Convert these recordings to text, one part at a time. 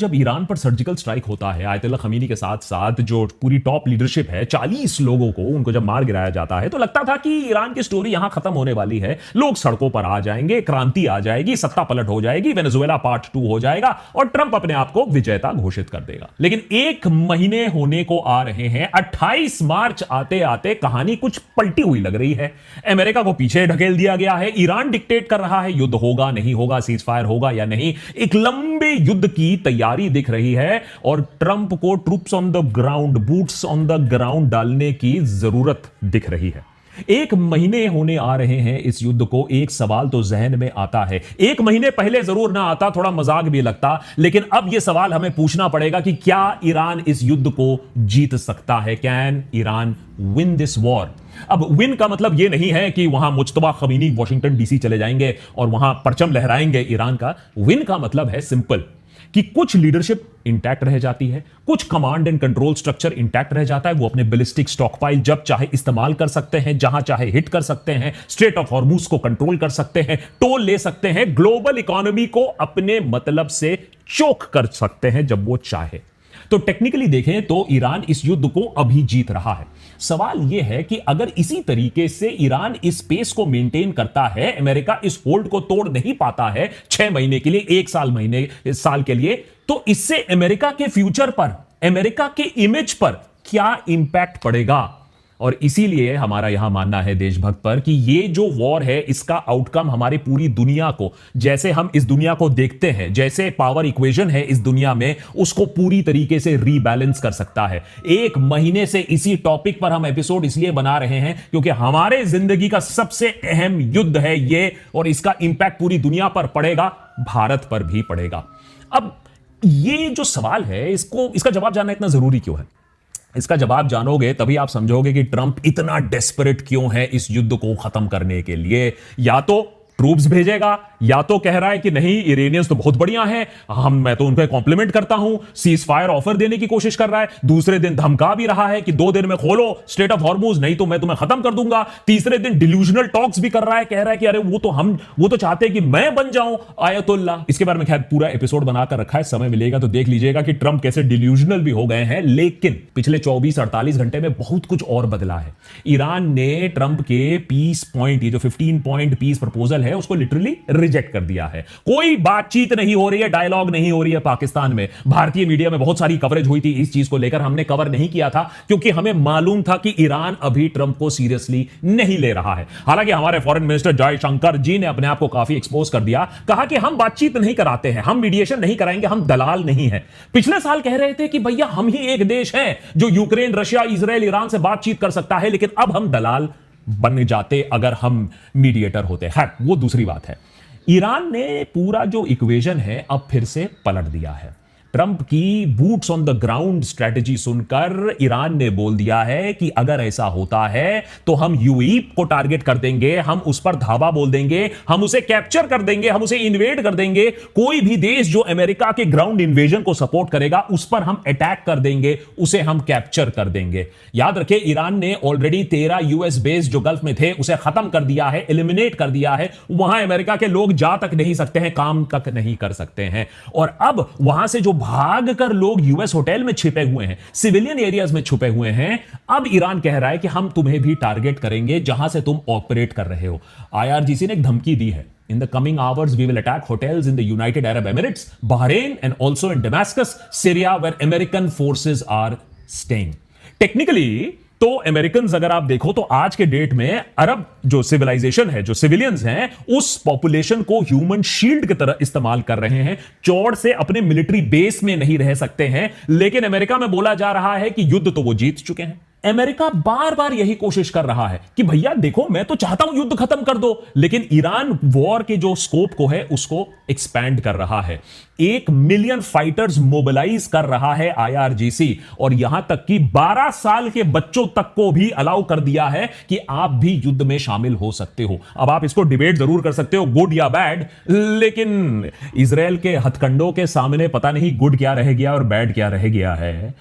जब ईरान पर surgical strike होता है, आयतुल्ला खमीनी के साथ साथ जो पूरी टॉप लीडरशिप है, 40 लोगों को उनको जब मार गिराया जाता है, तो लगता था कि ईरान की स्टोरी यहां खत्म होने वाली है, लोग सड़कों पर आ जाएंगे, क्रांति आ जाएगी, सत्ता पलट हो जाएगी, वेनेजुएला पार्ट 2 हो जाएगा और ट्रंप अपने आप को विजेता घोषित कर देगा। लेकिन 1 महीने होने को आ रहे हैं, 28 मार्च आते आते कहानी कुछ पलटी हुई लग रही है। अमेरिका को पीछे ढकेल दिया गया है, ईरान डिक्टेट कर रहा है युद्ध होगा नहीं होगा, सीज फायर होगा या नहीं, एक लंबे युद्ध की तैयारी दिख रही है और ट्रंप को troops on the ground, boots on the ground डालने की जरूरत दिख रही है। 1 महीने होने आ रहे हैं इस युद्ध को। एक सवाल तो जहन में आता है, 1 महीने पहले जरूर ना आता, थोड़ा मजाक भी लगता, लेकिन अब यह सवाल हमें पूछना पड़ेगा कि क्या ईरान इस युद्ध को जीत सकता है? Can Iran win this war? अब विन का मतलब यह नहीं है कि वहां मुज्तबा खमीनी वॉशिंगटन डीसी चले जाएंगे और वहां परचम लहराएंगे ईरान का। विन का मतलब है सिंपल कि कुछ लीडरशिप इंटैक्ट रह जाती है, कुछ command and control structure intact रह जाता है, वो अपने बैलिस्टिक स्टॉकपाइल जब चाहे इस्तेमाल कर सकते हैं, जहां चाहे हिट कर सकते हैं, स्ट्रेट ऑफ हॉर्मुज को कंट्रोल कर सकते हैं, टोल ले सकते हैं, ग्लोबल इकोनॉमी को अपने मतलब से चोक कर सकते हैं जब वो चाहे। तो टेक्निकली देखें तो ईरान इस युद्ध को अभी जीत रहा है। सवाल यह है कि अगर इसी तरीके से ईरान इस पेस को मेंटेन करता है, अमेरिका इस होल्ड को तोड़ नहीं पाता है 6 महीने के लिए, 1 साल के लिए, तो इससे अमेरिका के फ्यूचर पर, अमेरिका के इमेज पर क्या इंपैक्ट पड़ेगा? और इसीलिए हमारा यहां मानना है देशभक्त पर कि ये जो वॉर है, इसका आउटकम हमारी पूरी दुनिया को, जैसे हम इस दुनिया को देखते हैं, जैसे पावर इक्वेशन है इस दुनिया में, उसको पूरी तरीके से रीबैलेंस कर सकता है। 1 महीने से इसी टॉपिक पर हम एपिसोड इसलिए बना रहे हैं क्योंकि हमारे जिंदगी का सबसे अहम युद्ध है ये, और इसका इंपैक्ट पूरी दुनिया पर पड़ेगा, भारत पर भी पड़ेगा। अब ये जो सवाल है, इसका जवाब जानना इतना जरूरी क्यों है? इसका जवाब जानोगे तभी आप समझोगे कि ट्रंप इतना डेस्परेट क्यों है इस युद्ध को खत्म करने के लिए। या तो ट्रूप्स भेजेगा, या तो कह रहा है कि नहीं, इरानियंस तो बहुत बढ़िया हैं, मैं तो उनको कॉम्प्लीमेंट करता हूं, सीज फायर ऑफर देने की कोशिश कर रहा है, दूसरे दिन धमका भी रहा है कि 2 दिन में खोलो स्ट्रेट ऑफ हॉर्मुज, नहीं तो मैं तुम्हें खत्म कर दूंगा, तीसरे दिन डिल्यूजनल टॉक्स भी कर रहा है, कह रहा है कि अरे वो तो चाहते हैं कि मैं बन जाऊं आयतुल्ला। इसके बारे में खैर पूरा एपिसोड बनाकर रखा है, समय मिलेगा तो देख लीजिएगा कि ट्रंप कैसे डिल्यूजनल भी हो गए हैं। लेकिन पिछले 24-48 घंटे में बहुत कुछ और बदला है। ईरान ने ट्रंप के पीस पॉइंट, ये जो 15 पॉइंट पीस प्रपोजल है, उसको लिटरली रिजेक्ट कर दिया है। कोई बातचीत नहीं हो रही है, डायलॉग नहीं हो रही है पाकिस्तान में। भारतीय मीडिया में बहुत सारी कवरेज हुई थी इस चीज को लेकर, हमने कवर नहीं किया था क्योंकि हमें मालूम था कि ईरान अभी ट्रंप को सीरियसली नहीं ले रहा है। हालांकि हमारे फॉरेन मिनिस्टर जयशंकर जी ने अपने आप को काफी एक्सपोज कर दिया, कहा कि हम बातचीत नहीं कराते हैं, हम मीडिएशन नहीं कराएंगे, हम दलाल नहीं है। पिछले साल कह रहे थे कि भैया हम ही एक देश हैं जो यूक्रेन, रशिया, इजराइल, ईरान से बातचीत कर सकता है, लेकिन अब हम दलाल बन जाते अगर हम मीडिएटर होते। खैर वो दूसरी बात है। ईरान ने पूरा जो इक्वेशन है अब फिर से पलट दिया है। ट्रंप की boots on the ground strategy सुनकर ईरान ने बोल दिया है कि अगर ऐसा होता है तो हम यूएई को टारगेट कर देंगे, हम उस पर धावा बोल देंगे, हम उसे कैप्चर कर देंगे, हम उसे इन्वेड कर देंगे। कोई भी देश जो अमेरिका के ग्राउंड इन्वेजन को सपोर्ट करेगा उस पर हम अटैक कर देंगे, उसे हम कैप्चर कर देंगे। याद रखें, ईरान ने ऑलरेडी 13 यूएस बेस जो गल्फ में थे उसे खत्म कर दिया है, एलिमिनेट कर दिया है। वहां अमेरिका के लोग जा तक नहीं सकते हैं, काम तक नहीं कर सकते हैं। और अब वहां से जो भाग कर लोग यूएस होटल में छिपे हुए हैं, सिविलियन एरियाज में छुपे हुए हैं, अब ईरान कह रहा है कि हम तुम्हें भी टारगेट करेंगे जहां से तुम ऑपरेट कर रहे हो। आईआरजीसी ने एक धमकी दी है, in the coming hours we will attack hotels in the United Arab Emirates, Bahrain and also in Damascus, Syria where American forces are staying. Technically तो अमेरिकन अगर आप देखो तो आज के डेट में अरब जो सिविलाइजेशन है, जो सिविलियंस हैं, उस पॉपुलेशन को ह्यूमन शील्ड की तरह इस्तेमाल कर रहे हैं। चौड़ से अपने मिलिट्री बेस में नहीं रह सकते हैं। लेकिन अमेरिका में बोला जा रहा है कि युद्ध तो वो जीत चुके हैं। अमेरिका बार बार यही कोशिश कर रहा है कि भैया देखो, मैं तो चाहता हूं युद्ध खत्म कर दो, लेकिन ईरान वॉर के जो स्कोप को है उसको एक्सपैंड कर रहा है। 1 मिलियन फाइटर्स मोबिलाइज कर रहा है आईआरजीसी, और यहां तक कि 12 साल के बच्चों तक को भी अलाउ कर दिया है कि आप भी युद्ध में शामिल हो सकते हो। अब आप इसको डिबेट जरूर कर सकते हो गुड या बैड, लेकिन इजराइल के हथकंडों के सामने पता नहीं गुड क्या रह गया और बैड क्या रह गया है।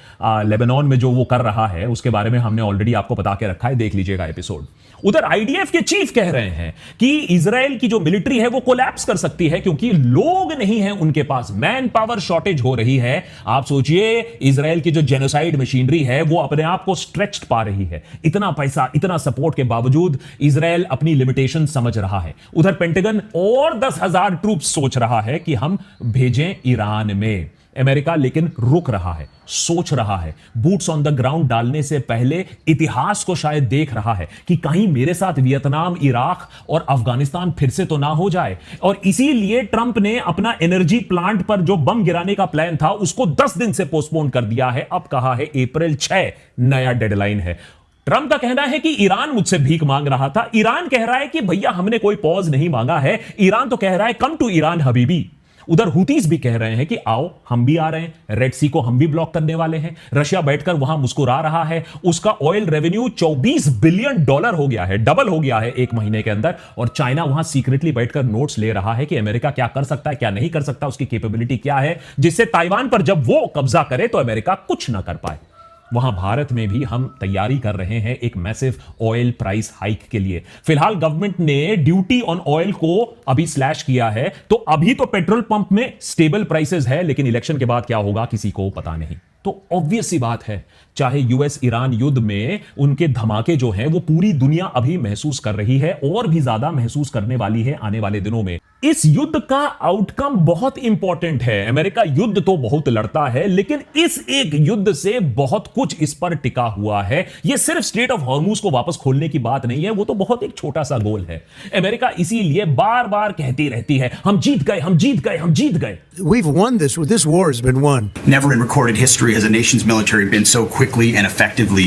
लेबनान में जो वो कर रहा है उसके बारे बारे में हमने ऑलरेडी आपको बता के रखा है, देख लीजिएगा एपिसोड। उधर आईडीएफ के चीफ कह रहे हैं कि इजराइल की जो मिलिट्री है वो कोलैप्स कर सकती है क्योंकि लोग नहीं है उनके पास, मैन पावर शॉर्टेज हो रही है। आप सोचिए, इजराइल की जो जेनोसाइड मशीनरी है वो अपने आप को स्ट्रेच्ड पा रही है। इतना पैसा, इतना सपोर्ट के बावजूद इजराइल अपनी लिमिटेशन समझ रहा है। उधर पेंटागन और 10,000 ट्रूप्स सोच रहा है कि हम भेजें ईरान में। अमेरिका लेकिन रुक रहा है, सोच रहा है, बूट्स ऑन द ग्राउंड डालने से पहले इतिहास को शायद देख रहा है कि कहीं मेरे साथ वियतनाम, इराक और अफगानिस्तान फिर से तो ना हो जाए। और इसीलिए ट्रंप ने अपना एनर्जी प्लांट पर जो बम गिराने का प्लान था उसको 10 दिन से पोस्टपोन कर दिया है। अब कहा है अप्रैल 6 नया डेडलाइन है। ट्रंप का कहना है कि ईरान मुझसे भीख मांग रहा था। ईरान कह रहा है कि भैया हमने कोई पॉज नहीं मांगा है। ईरान तो कह रहा है कम टू ईरान हबीबी। उधर हुतीज भी कह रहे हैं कि आओ हम भी आ रहे हैं, रेड सी को हम भी ब्लॉक करने वाले हैं। रशिया बैठकर वहां मुस्कुरा रहा है, उसका ऑयल रेवेन्यू $24 बिलियन हो गया है, डबल हो गया है एक महीने के अंदर। और चाइना वहां सीक्रेटली बैठकर नोट्स ले रहा है कि अमेरिका क्या कर सकता है, क्या नहीं कर सकता, उसकी कैपेबिलिटी क्या है, जिससे ताइवान पर जब वो कब्जा करे तो अमेरिका कुछ ना कर पाए। वहां भारत में भी हम तैयारी कर रहे हैं एक मैसिव ऑयल प्राइस हाइक के लिए। फिलहाल गवर्नमेंट ने ड्यूटी ऑन ऑयल को अभी स्लैश किया है, तो अभी तो पेट्रोल पंप में स्टेबल प्राइसेस है, लेकिन इलेक्शन के बाद क्या होगा किसी को पता नहीं। तो ऑब्वियस सी बात है, चाहे यूएस ईरान युद्ध में उनके धमाके जो हैं वो पूरी दुनिया अभी महसूस कर रही है और भी ज्यादा महसूस करने वाली है आने वाले दिनों में। इस युद्ध का आउटकम बहुत इंपॉर्टेंट है। अमेरिका युद्ध तो बहुत लड़ता है, लेकिन इस एक युद्ध से बहुत कुछ इस पर टिका हुआ है। यह सिर्फ स्ट्रेट ऑफ हॉर्मुज को वापस खोलने की बात नहीं है, वो तो बहुत एक छोटा सा गोल है। अमेरिका इसीलिए बार बार कहती रहती है हम जीत गए, हम जीत गए, हम जीत गए। We've won this. This war has been won. Never in recorded history has a nation's military been so quickly and effectively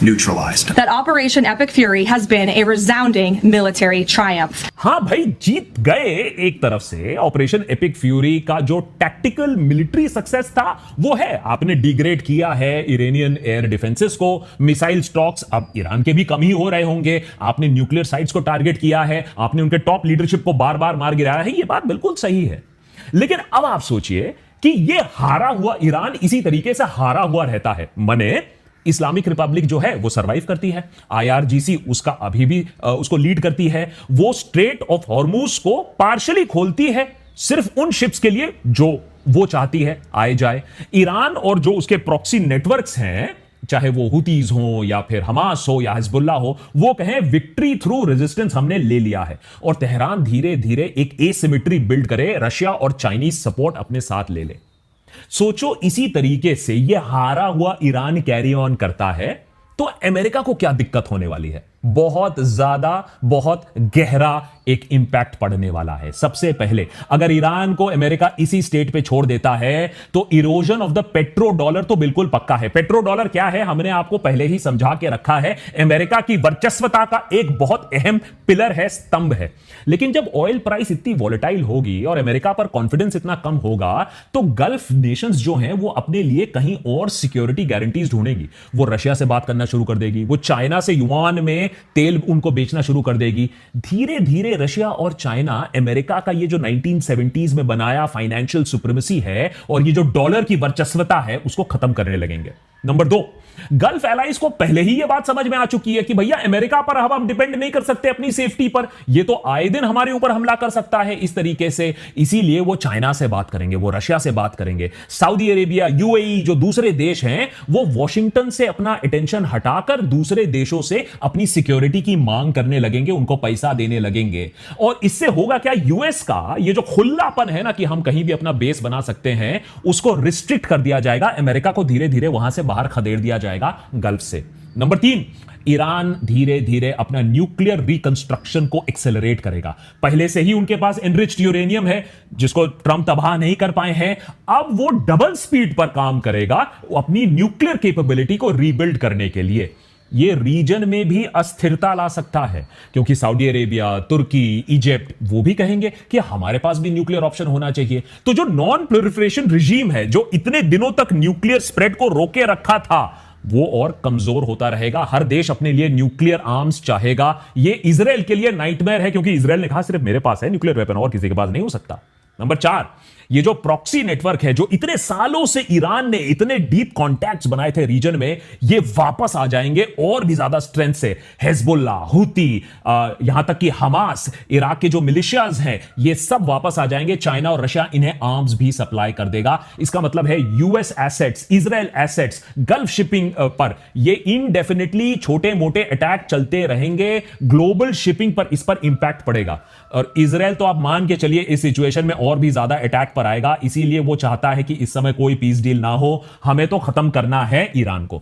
neutralized. That Operation Epic Fury has been a resounding military triumph. हाँ भाई, जीत गए। एक तरफ से operation epic fury का जो tactical military success था वो है, आपने डिग्रेड किया है इरानियन एयर डिफेंसेस को, मिसाइल स्टॉक्स अब ईरान के भी कम ही हो रहे होंगे, आपने न्यूक्लियर साइट्स को टारगेट किया है, आपने उनके टॉप लीडरशिप को बार बार मार गिराया है। ये बात बिल्कुल सही है, लेकिन अब आप सोचिए कि ये हारा हुआ ईरान इसी तरीके से हारा हुआ रहता है। मने इस्लामिक रिपब्लिक जो है वो सरवाइव करती है, आईआरजीसी उसका अभी भी उसको लीड करती है, वो स्ट्रेट ऑफ हॉर्मुज को पार्शियली खोलती है सिर्फ उन शिप्स के लिए जो वो चाहती है आए जाए। ईरान और जो उसके प्रॉक्सी नेटवर्क्स हैं, चाहे वो हुतीज हो या फिर हमास हो या हिजबुल्ला हो, वो कहें विक्ट्री थ्रू रेजिस्टेंस हमने ले लिया है। और तेहरान धीरे धीरे एक एसिमेट्री बिल्ड करे, रशिया और चाइनीज सपोर्ट अपने साथ ले ले। सोचो इसी तरीके से यह हारा हुआ ईरान कैरी ऑन करता है तो अमेरिका को क्या दिक्कत होने वाली है? बहुत ज्यादा, बहुत गहरा एक इंपैक्ट पड़ने वाला है। सबसे पहले अगर ईरान को अमेरिका इसी स्टेट पे छोड़ देता है तो erosion of the petro dollar तो बिल्कुल पक्का है। पेट्रो डॉलर क्या है हमने आपको पहले ही समझा के रखा है, अमेरिका की वर्चस्वता का एक बहुत अहम पिलर है, स्तंभ है। लेकिन जब ऑयल प्राइस इतनी वॉलेटाइल होगी और अमेरिका पर कॉन्फिडेंस इतना कम होगा तो गल्फ नेशंस जो हैं वो अपने लिए कहीं और सिक्योरिटी गारंटीज ढूंढेगी। वो रशिया से बात करना शुरू कर देगी, वो चाइना से युआन में तेल उनको बेचना शुरू कर देगी। धीरे धीरे रशिया और चाइना अमेरिका का ये जो 1970s में बनाया फाइनेंशियल सुप्रीमेसी है और ये जो डॉलर की वर्चस्वता है उसको खत्म करने लगेंगे। नंबर 2, गल्फ एलाइज को पहले ही यह बात समझ में आ चुकी है कि भैया अमेरिका पर हम डिपेंड नहीं कर सकते अपनी सेफ्टी पर, ये तो आए दिन हमारे ऊपर हमला कर सकता है इस तरीके से। इसीलिए वो चाइना से बात करेंगे, वो रशिया से बात करेंगे। सऊदी अरेबिया, यूएई जो दूसरे देश हैं वो वॉशिंगटन से अपना अटेंशन हटाकर दूसरे देशों से अपनी सिक्योरिटी की मांग करने लगेंगे, उनको पैसा देने लगेंगे। और इससे होगा क्या, यूएस का ये जो खुलापन है ना कि हम कहीं भी अपना बेस बना सकते हैं उसको रिस्ट्रिक्ट कर दिया जाएगा। अमेरिका को धीरे धीरे वहां से बाहर खदेड़ दिया जाएगा गल्फ से। नंबर 3, ईरान धीरे धीरे अपना न्यूक्लियर रिकंस्ट्रक्शन को एक्सेलरेट करेगा। पहले से ही उनके पास एनरिच्ड यूरेनियम है जिसको ट्रंप तबाह नहीं कर पाए हैं, अब वो डबल स्पीड पर काम करेगा अपनी न्यूक्लियर कैपेबिलिटी को रीबिल्ड करने के लिए। ये रीजन में भी अस्थिरता ला सकता है क्योंकि सऊदी अरेबिया, तुर्की, इजिप्ट वो भी कहेंगे कि हमारे पास भी न्यूक्लियर ऑप्शन होना चाहिए। तो जो नॉन प्रोलिफरेशन रिजीम है जो इतने दिनों तक न्यूक्लियर स्प्रेड को रोके रखा था वो और कमजोर होता रहेगा। हर देश अपने लिए न्यूक्लियर आर्म्स चाहेगा। ये इजराइल के लिए नाइटमेयर है क्योंकि इजराइल ने कहा सिर्फ मेरे पास है न्यूक्लियर वेपन और किसी के पास नहीं हो सकता। नंबर 4, ये जो प्रॉक्सी नेटवर्क है, जो इतने सालों से ईरान ने इतने डीप कॉन्टैक्ट्स बनाए थे रीजन में, ये वापस आ जाएंगे और भी ज्यादा स्ट्रेंथ से। हिजबुल्ला, हुती, यहां तक कि हमास, इराक के जो मिलिशियाज हैं, ये सब वापस आ जाएंगे। चाइना और रशिया इन्हें आर्म्स भी सप्लाई कर देगा। इसका मतलब है US assets, Israel assets, gulf shipping पर ये इनडेफिनेटली छोटे मोटे अटैक चलते रहेंगे। ग्लोबल शिपिंग पर इस पर इंपैक्ट पड़ेगा। और इजराइल तो आप मान के चलिए इस सिचुएशन में और भी ज्यादा अटैक पर आएगा, इसीलिए वो चाहता है कि इस समय कोई पीस डील ना हो, हमें तो खत्म करना है ईरान को।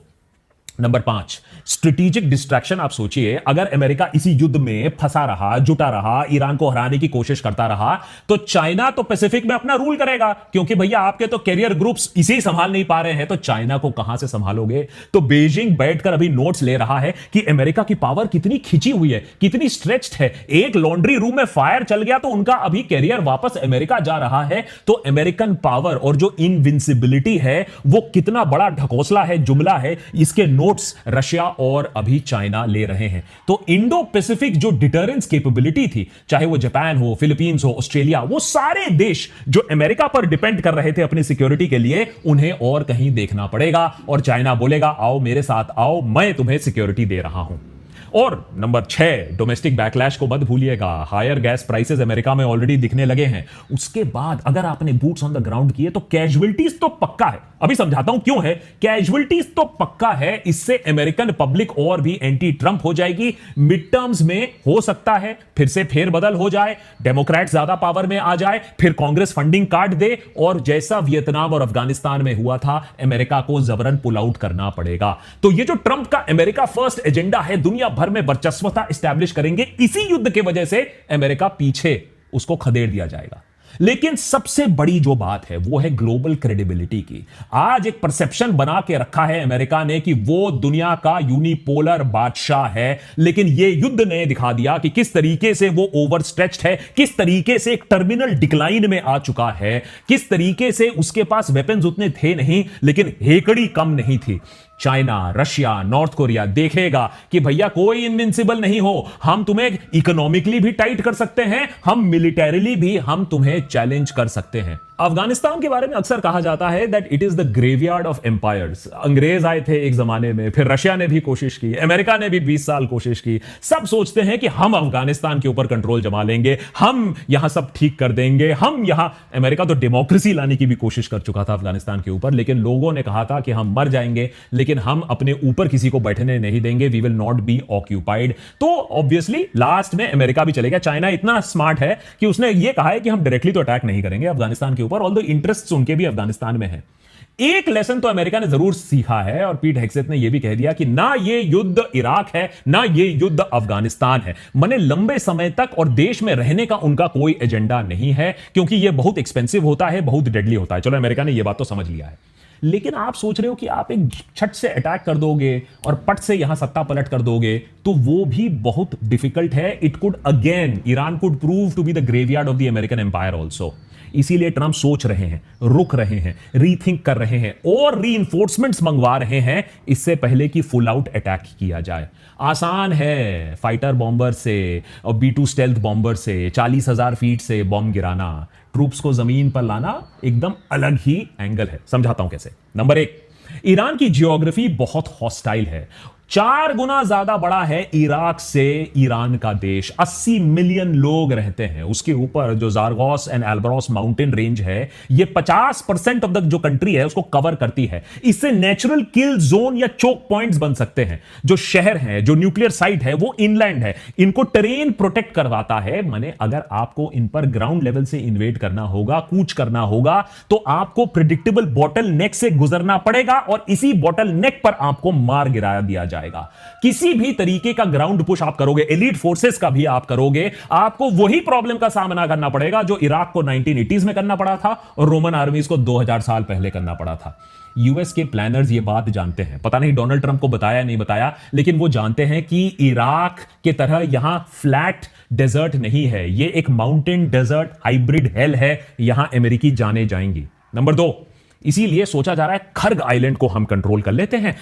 Number 5, strategic distraction. आप सोचिए, अगर अमेरिका इसी युद्ध में फंसा रहा, जुटा रहा, ईरान को हराने की कोशिश करता रहा, तो चाइना तो पैसिफिक में अपना रूल करेगा, क्योंकि भैया आपके तो कैरियर ग्रुप्स इसे संभाल नहीं पा रहे हैं, तो चाइना को कहां से संभालोगे। तो बीजिंग बैठकर अभी नोट्स ले रहा है कि अमेरिका की पावर कितनी खिंची हुई है, कितनी स्ट्रेच्ड है। एक लॉन्ड्री रूम में फायर चल गया तो उनका अभी कैरियर वापस अमेरिका जा रहा है। तो अमेरिकन पावर और जो इनविंसिबिलिटी है, वो कितना बड़ा ढकोसला है, जुमला है, इसके रशिया और अभी चाइना ले रहे हैं। तो इंडो पैसिफिक जो डिटरेंस कैपेबिलिटी थी, चाहे वो जापान हो, फिलीपींस हो, ऑस्ट्रेलिया, वो सारे देश जो अमेरिका पर डिपेंड कर रहे थे अपनी सिक्योरिटी के लिए, उन्हें और कहीं देखना पड़ेगा। और चाइना बोलेगा, आओ मेरे साथ आओ, मैं तुम्हें सिक्योरिटी दे रहा हूं। और नंबर 6, डोमेस्टिक बैकलैश को मत भूलिएगा। हायर गैस प्राइसेस अमेरिका में ऑलरेडी दिखने लगे हैं। उसके बाद अगर आपने बूट्स ऑन द ग्राउंड किए तो कैजुअलिटीज तो पक्का है। अभी समझाता हूं क्यों है। कैजुअलिटीज तो पक्का है, इससे अमेरिकन पब्लिक और भी एंटी ट्रंप हो जाएगी। मिड टर्म्स में हो सकता है फिर से फेरबदल हो जाए, डेमोक्रेट ज्यादा पावर में आ जाए, फिर कांग्रेस फंडिंग काट दे, और जैसा वियतनाम और अफगानिस्तान में हुआ था, अमेरिका को जबरन पुल आउट करना पड़ेगा। तो ये जो ट्रंप का अमेरिका फर्स्ट एजेंडा है, दुनिया भर में वर्चस्वता एस्टैब्लिश करेंगे, इसी युद्ध की वजह से अमेरिका पीछे उसको खदेड़ दिया जाएगा। लेकिन सबसे बड़ी जो बात है वो है ग्लोबल क्रेडिबिलिटी की। आज एक परसेप्शन बना के रखा है अमेरिका ने कि वो दुनिया का यूनिपोलर बादशाह है, लेकिन ये युद्ध ने दिखा दिया कि किस तरीके से वो ओवरस्ट्रेच्ड है, किस तरीके से एक टर्मिनल डिक्लाइन में आ चुका है, किस तरीके से उसके पास वेपन्स उतने थे नहीं, लेकिन हेकड़ी कम नहीं थी। चाइना, रशिया, नॉर्थ कोरिया देखेगा कि भैया कोई इनविंसिबल नहीं हो, हम तुम्हें इकोनॉमिकली भी टाइट कर सकते हैं, हम मिलिटरीली भी हम तुम्हें चैलेंज कर सकते हैं। अफगानिस्तान के बारे में अक्सर कहा जाता है that it is the graveyard of empires. अंग्रेज आए थे एक जमाने में, फिर रशिया ने भी कोशिश की, अमेरिका ने भी 20 साल कोशिश की। सब सोचते हैं कि हम अफगानिस्तान के ऊपर कंट्रोल जमा लेंगे, हम यहां सब ठीक कर देंगे, हम यहां। अमेरिका तो डेमोक्रेसी लाने की भी कोशिश कर चुका था अफगानिस्तान के ऊपर, लेकिन लोगों ने कहा था कि हम मर जाएंगे, लेकिन हम अपने ऊपर किसी को बैठने नहीं देंगे, we will not be occupied. तो ऑब्वियसली लास्ट में अमेरिका भी चलेगा। चाइना इतना स्मार्ट है कि उसने ये कहा है कि हम डायरेक्टली तो अटैक नहीं करेंगे अफगानिस्तान के ऊपर, ऑल्दो इंटरेस्ट्स उनके भी अफगानिस्तान में है। एक लेसन तो अमेरिका ने जरूर सीखा है, और पीट हेग्सेथ ने यह भी कह दिया कि ना ये युद्ध इराक है, ना ये युद्ध अफगानिस्तान है। माने लंबे समय तक और देश में रहने का उनका कोई एजेंडा नहीं है, क्योंकि यह बहुत एक्सपेंसिव होता है, बहुत डेडली होता है। चलो अमेरिका ने यह बात तो समझ लिया है। लेकिन आप सोच रहे हो कि आप एक छट से अटैक कर दोगे और पट से यहां सत्ता पलट कर दोगे, तो वो भी बहुत डिफिकल्ट है। It could again, Iran could prove to be the graveyard of the American empire also. इसीलिए ट्रंप सोच रहे हैं, रुक रहे हैं, रीथिंक कर रहे हैं और रीइंफोर्समेंट्स मंगवा रहे हैं, इससे पहले कि फुल आउट अटैक किया जाए। आसान है फाइटर बॉम्बर से और B-2 स्टेल्थ बॉम्बर से 40,000 फीट से बॉम्ब गिराना, ट्रूप्स को जमीन पर लाना एकदम अलग ही एंगल है। समझाता हूं कैसे। नंबर 1, ईरान की जियोग्राफी बहुत हॉस्टाइल है। 4 गुना ज्यादा बड़ा है इराक से ईरान का देश। 80 मिलियन लोग रहते हैं। उसके ऊपर जो जारगोस एंड एल्ब्रोस माउंटेन रेंज है, ये 50% ऑफ द जो कंट्री है उसको कवर करती है। इससे नेचुरल किल जोन या चोक पॉइंट्स बन सकते हैं। जो शहर है, जो न्यूक्लियर साइट है, वो इनलैंड है, इनको टेरेन प्रोटेक्ट करवाता है। माने अगर आपको इन पर ग्राउंड लेवल से इन्वेड करना होगा, कूच करना होगा, तो आपको प्रिडिक्टेबल बॉटल नेक से गुजरना पड़ेगा, और इसी बॉटल नेक पर आपको मार गिराया दिया जाए। किसी भी तरीके का ग्राउंड पुश आप करोगे, एलीट फोर्सेस का भी आप करोगे, आपको वही प्रॉब्लम का सामना करना पड़ेगा जो इराक को 1980s में करना पड़ा था और रोमन आर्मीज को 2000 साल पहले करना पड़ा था। यूएस के प्लानर्स ये बात जानते हैं। पता नहीं डोनाल्ड ट्रंप को बताया नहीं बताया, लेकिन वो जानते हैं कि इराक के तरह यहां फ्लैट डेजर्ट नहीं है, ये एक माउंटेन डेजर्ट हाइब्रिड हेल है। यहां अमेरिकी जाने जाएंगी। नंबर 2, इसीलिए सोचा जा रहा है खर्ग आइलैंड को हम कंट्रोल कर लेते हैं,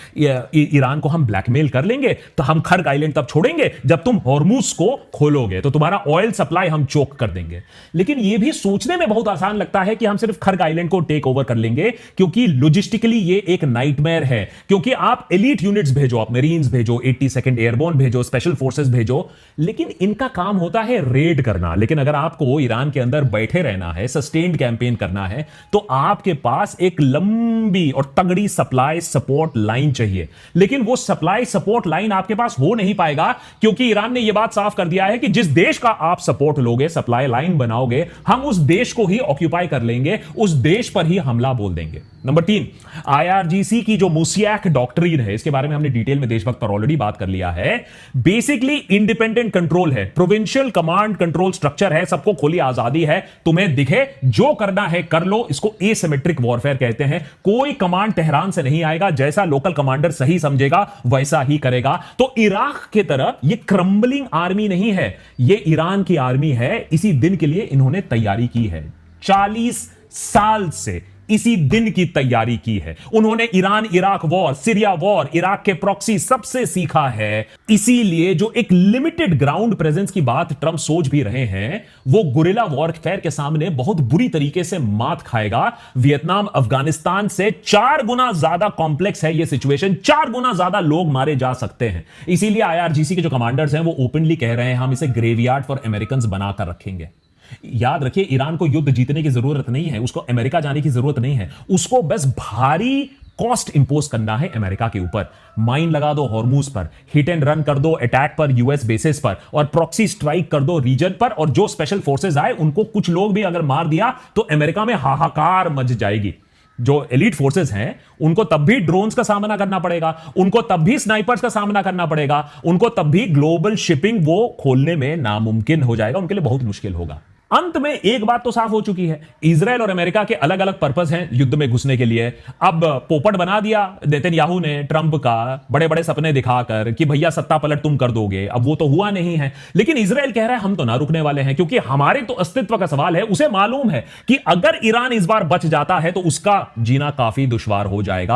ईरान को हम ब्लैकमेल कर लेंगे, तो हम खर्ग आइलैंड तब छोड़ेंगे जब तुम हॉर्मुज को खोलोगे, तो तुम्हारा ऑयल सप्लाई हम चोक कर देंगे। लेकिन यह भी सोचने में बहुत आसान लगता है कि हम सिर्फ खर्ग आइलैंड को टेक ओवर कर लेंगे, क्योंकि लॉजिस्टिकली ये एक नाइटमेयर है। क्योंकि आप एलीट यूनिट्स भेजो, आप मेरीन्स भेजो, 82nd एयरबोर्न भेजो, स्पेशल फोर्सेस भेजो, लेकिन इनका काम होता है रेड करना। लेकिन अगर आपको ईरान के अंदर बैठे रहना है, सस्टेन्ड कैंपेन करना है, तो आपके पास एक लंबी और तगड़ी सप्लाई सपोर्ट लाइन चाहिए। लेकिन वो सप्लाई सपोर्ट लाइन आपके पास हो नहीं पाएगा, क्योंकि ईरान ने यह बात साफ कर दिया है कि जिस देश का आप सपोर्ट लोगे, सप्लाई लाइन बनाओगे, हम उस देश को ही ऑक्यूपाई कर लेंगे, उस देश पर ही हमला बोल देंगे। नंबर 3, IRGC की जो मोसियाक डॉक्ट्रिन है, इसके बारे में हमने डिटेल में देशभक्त पर ऑलरेडी बात कर लिया है। बेसिकली इंडिपेंडेंट कंट्रोल है, प्रोविंशियल कमांड कंट्रोल स्ट्रक्चर है, सबको खुली आजादी है, तुम्हें दिखे जो करना है कर लो। इसको एसिमेट्रिक वॉरफेयर कहते हैं। कोई कमांड तेहरान से नहीं आएगा, जैसा लोकल कमांडर सही समझेगा वैसा ही करेगा। तो इराक की तरह यह क्रम्बलिंग आर्मी नहीं है, यह ईरान की आर्मी है। इसी दिन के लिए इन्होंने तैयारी की है, 40 साल से इसी दिन की तैयारी की है। उन्होंने Iran Iraq war, Syria war, Iraq के प्रॉक्सी सबसे सीखा है। इसीलिए जो एक लिमिटेड ग्राउंड प्रेजेंस की बात ट्रंप सोच भी रहे हैं, वो गुरिल्ला वॉरफेयर के सामने बहुत बुरी तरीके से मात खाएगा। वियतनाम, अफगानिस्तान से 4 गुना ज्यादा कॉम्प्लेक्स है यह सिचुएशन, 4 गुना ज्यादा लोग मारे जा सकते हैं। इसीलिए IRGC के जो कमांडर्स हैं वो ओपनली कह रहे हैं हम इसे ग्रेवयार्ड फॉर अमेरिकन बनाकर रखेंगे। याद रखिए, ईरान को युद्ध जीतने की जरूरत नहीं है, उसको अमेरिका जाने की जरूरत नहीं है, उसको बस भारी कॉस्ट इंपोज करना है अमेरिका के ऊपर। माइन लगा दो हॉर्मुज पर, हिट एंड रन कर दो अटैक पर, यूएस बेसिस पर, और प्रॉक्सी स्ट्राइक कर दो रीजन पर, और जो स्पेशल फोर्सेस आए उनको कुछ लोग भी अगर मार दिया तो अमेरिका में हाहाकार मच जाएगी। जो एलीट फोर्सेस हैं उनको तब भी ड्रोन्स का सामना करना पड़ेगा, उनको तब भी स्नाइपर्स का सामना करना पड़ेगा, उनको तब भी ग्लोबल शिपिंग वो खोलने में नामुमकिन हो जाएगा, उनके लिए बहुत मुश्किल होगा। अंत में एक बात तो साफ हो चुकी है, इजराइल और अमेरिका के अलग अलग पर्पस हैं युद्ध में घुसने के लिए। अब पोपट बना दिया नेतन्याहू ने ट्रंप का, बड़े बड़े सपने दिखाकर कि भैया सत्ता पलट तुम कर दोगे। अब वो तो हुआ नहीं है, लेकिन इजराइल कह रहा है हम तो ना रुकने वाले हैं, क्योंकि हमारे तो अस्तित्व का सवाल है। उसे मालूम है कि अगर ईरान इस बार बच जाता है तो उसका जीना काफी दुश्वार हो जाएगा।